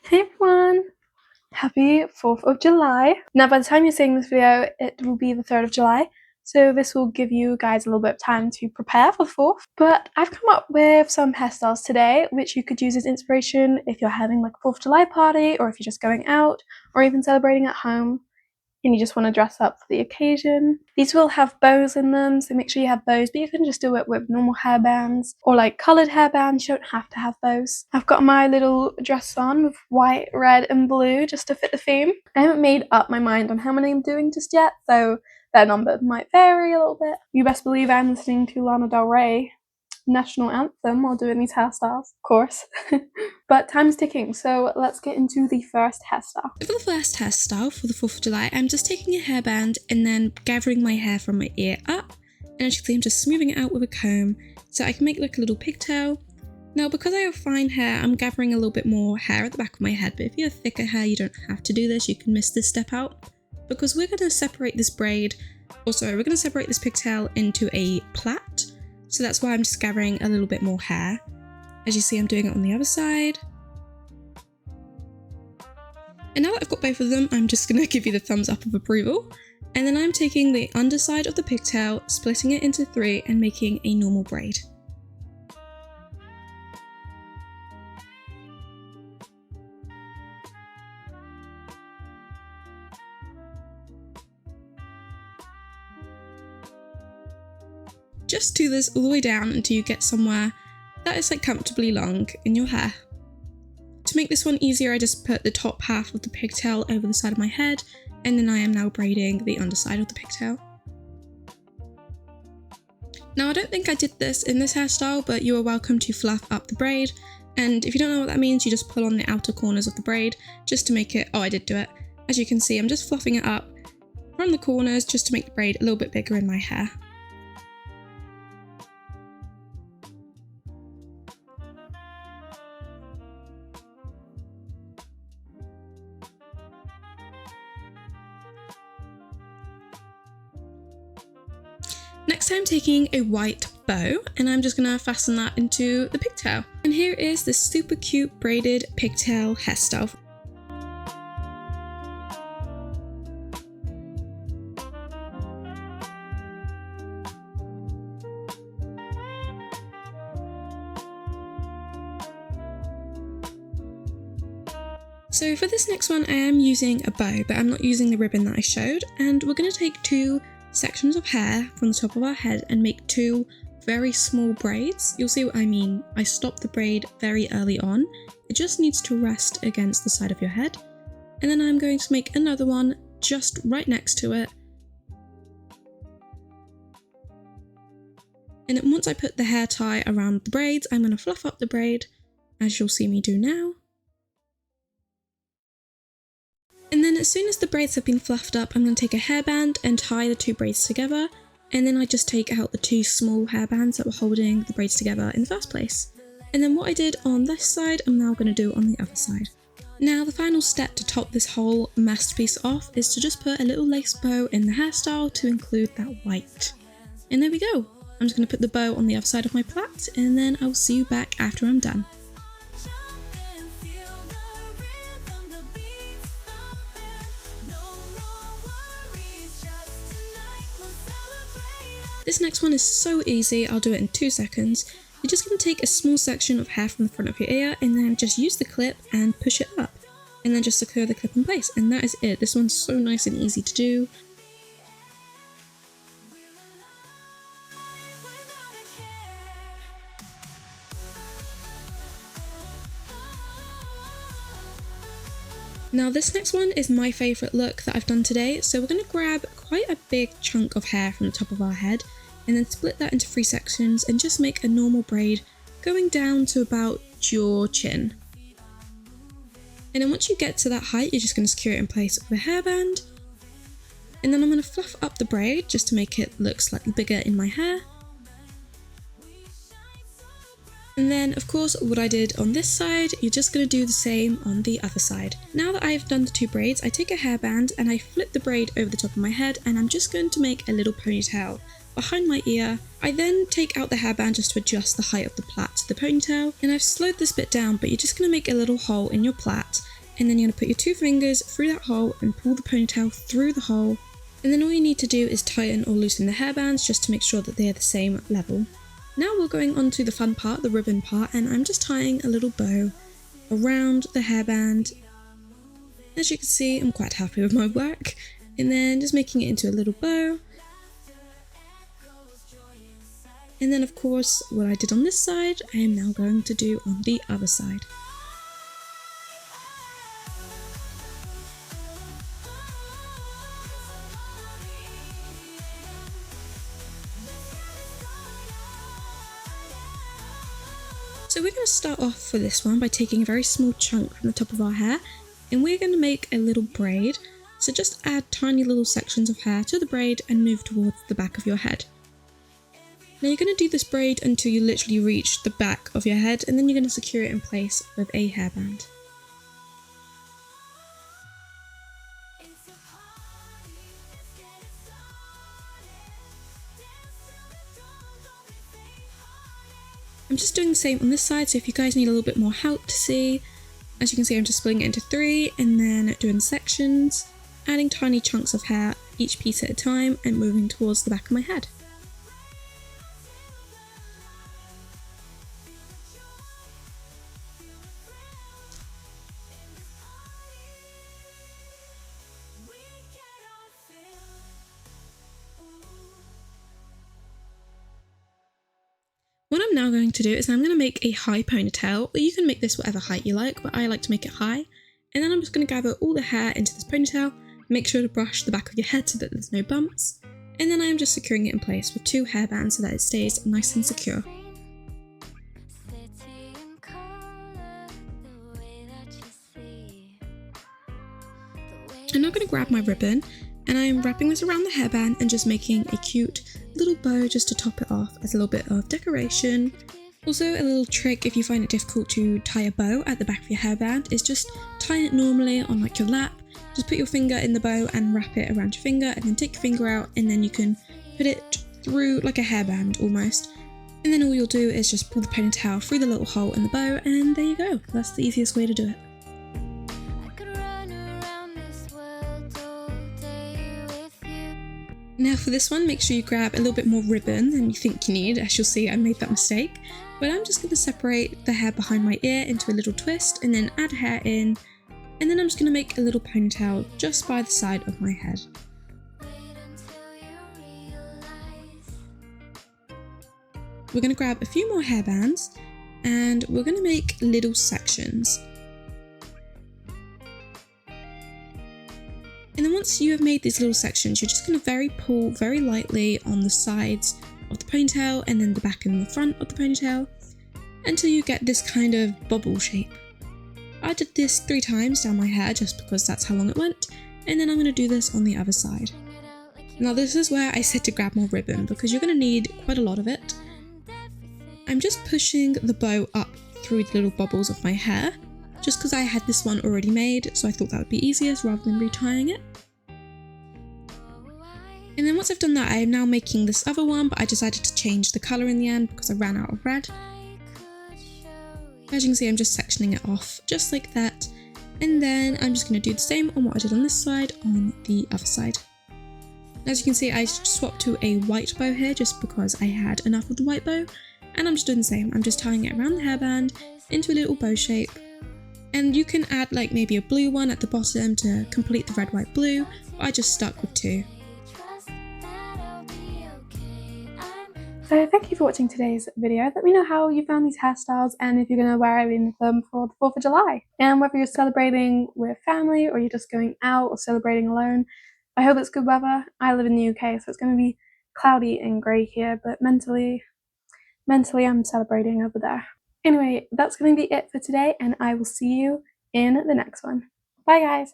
Hey everyone! Happy 4th of July. Now by the time you're seeing this video, it will be the 3rd of July, so this will give you guys a little bit of time to prepare for the 4th. But I've come up with some hairstyles today, which you could use as inspiration if you're having like a 4th of July party, or if you're just going out, or even celebrating at home, and you just want to dress up for the occasion. These will have bows in them, so make sure you have bows, but you can just do it with normal hairbands or like coloured hairbands. You don't have to have bows. I've got my little dress on with white, red and blue just to fit the theme. I haven't made up my mind on how many I'm doing just yet, so that number might vary a little bit. You best believe I'm listening to Lana Del Rey national anthem while doing these hairstyles, of course. But time's ticking, so let's get into the first hairstyle. For the first hairstyle for the 4th of July, I'm just taking a hairband and then gathering my hair from my ear up, and as you can see I'm just smoothing it out with a comb so I can make like a little pigtail. Now because I have fine hair, I'm gathering a little bit more hair at the back of my head, but if you have thicker hair you don't have to do this, you can miss this step out, because we're going to separate this braid, or sorry, we're going to separate this pigtail into a plait. So that's why I'm just gathering a little bit more hair. As you see, I'm doing it on the other side. And now that I've got both of them, I'm just going to give you the thumbs up of approval. And then I'm taking the underside of the pigtail, splitting it into 3 and making a normal braid. Just do this all the way down until you get somewhere that is like comfortably long in your hair. To make this one easier, I just put the top half of the pigtail over the side of my head, and then I am now braiding the underside of the pigtail. Now I don't think I did this in this hairstyle, but you are welcome to fluff up the braid, and if you don't know what that means, you just pull on the outer corners of the braid just to make it, oh I did do it. As you can see, I'm just fluffing it up from the corners just to make the braid a little bit bigger in my hair. Next I'm taking a white bow and I'm just going to fasten that into the pigtail. And here is the super cute braided pigtail hairstyle. So for this next one I am using a bow, but I'm not using the ribbon that I showed, and we're going to take 2 sections of hair from the top of our head and make 2 very small braids. You'll see what I mean. I stopped the braid very early on. It just needs to rest against the side of your head. And then I'm going to make another one just right next to it. And then once I put the hair tie around the braids, I'm going to fluff up the braid, as you'll see me do now. And then as soon as the braids have been fluffed up, I'm going to take a hairband and tie the 2 braids together, and then I just take out the 2 small hairbands that were holding the braids together in the first place. And then what I did on this side, I'm now going to do on the other side. Now the final step to top this whole masterpiece off is to just put a little lace bow in the hairstyle to include that white. And there we go. I'm just going to put the bow on the other side of my plait, and then I'll see you back after I'm done. This next one is so easy, I'll do it in 2 seconds. You're just going to take a small section of hair from the front of your ear and then just use the clip and push it up. And then just secure the clip in place, and that is it. This one's so nice and easy to do. Now this next one is my favourite look that I've done today, so we're going to grab quite a big chunk of hair from the top of our head and then split that into 3 sections and just make a normal braid going down to about your chin. And then once you get to that height, you're just going to secure it in place with a hairband, and then I'm going to fluff up the braid just to make it look slightly bigger in my hair. And then of course what I did on this side, you're just going to do the same on the other side. Now that I've done the 2 braids, I take a hairband and I flip the braid over the top of my head, and I'm just going to make a little ponytail behind my ear. I then take out the hairband just to adjust the height of the plait to the ponytail, and I've slowed this bit down, but you're just going to make a little hole in your plait and then you're going to put your 2 fingers through that hole and pull the ponytail through the hole. And then all you need to do is tighten or loosen the hairbands just to make sure that they're the same level. Now we're going on to the fun part, the ribbon part, and I'm just tying a little bow around the hairband. As you can see, I'm quite happy with my work. And then just making it into a little bow. And then of course, what I did on this side, I am now going to do on the other side. So we're going to start off for this one by taking a very small chunk from the top of our hair, and we're going to make a little braid. So just add tiny little sections of hair to the braid and move towards the back of your head. Now you're going to do this braid until you literally reach the back of your head, and then you're going to secure it in place with a hairband. I'm just doing the same on this side, so if you guys need a little bit more help to see, as you can see I'm just splitting it into 3 and then doing sections, adding tiny chunks of hair each piece at a time and moving towards the back of my head. What I'm now going to do is I'm going to make a high ponytail. You can make this whatever height you like, but I like to make it high. And then I'm just going to gather all the hair into this ponytail, make sure to brush the back of your head so that there's no bumps. And then I'm just securing it in place with 2 hairbands so that it stays nice and secure. I'm now going to grab my ribbon, and I'm wrapping this around the hairband and just making a cute little bow just to top it off as a little bit of decoration. Also, a little trick if you find it difficult to tie a bow at the back of your hairband is just tie it normally on like your lap. Just put your finger in the bow and wrap it around your finger, and then take your finger out, and then you can put it through like a hairband almost. And then all you'll do is just pull the ponytail through the little hole in the bow, and there you go. That's the easiest way to do it. Now for this one, make sure you grab a little bit more ribbon than you think you need. As you'll see, I made that mistake. But I'm just going to separate the hair behind my ear into a little twist and then add hair in. And then I'm just going to make a little ponytail just by the side of my head. We're going to grab a few more hairbands and we're going to make little sections. And then once you have made these little sections, you're just going to pull very lightly on the sides of the ponytail and then the back and the front of the ponytail until you get this kind of bubble shape. I did this 3 times down my hair just because that's how long it went, and then I'm going to do this on the other side. Now this is where I said to grab more ribbon because you're going to need quite a lot of it. I'm just pushing the bow up through the little bubbles of my hair, just because I had this one already made, so I thought that would be easiest rather than retying it. And then once I've done that, I am now making this other one, but I decided to change the colour in the end because I ran out of red. As you can see, I'm just sectioning it off, just like that. And then I'm just going to do the same on what I did on this side, on the other side. As you can see, I swapped to a white bow here just because I had enough of the white bow. And I'm just doing the same. I'm just tying it around the hairband into a little bow shape. And you can add like maybe a blue one at the bottom to complete the red, white, blue. But I just stuck with 2. So thank you for watching today's video. Let me know how you found these hairstyles and if you're going to wear any of them for the 4th of July. And whether you're celebrating with family or you're just going out or celebrating alone, I hope it's good weather. I live in the UK, so it's going to be cloudy and grey here, but mentally I'm celebrating over there. Anyway, that's going to be it for today, and I will see you in the next one. Bye guys!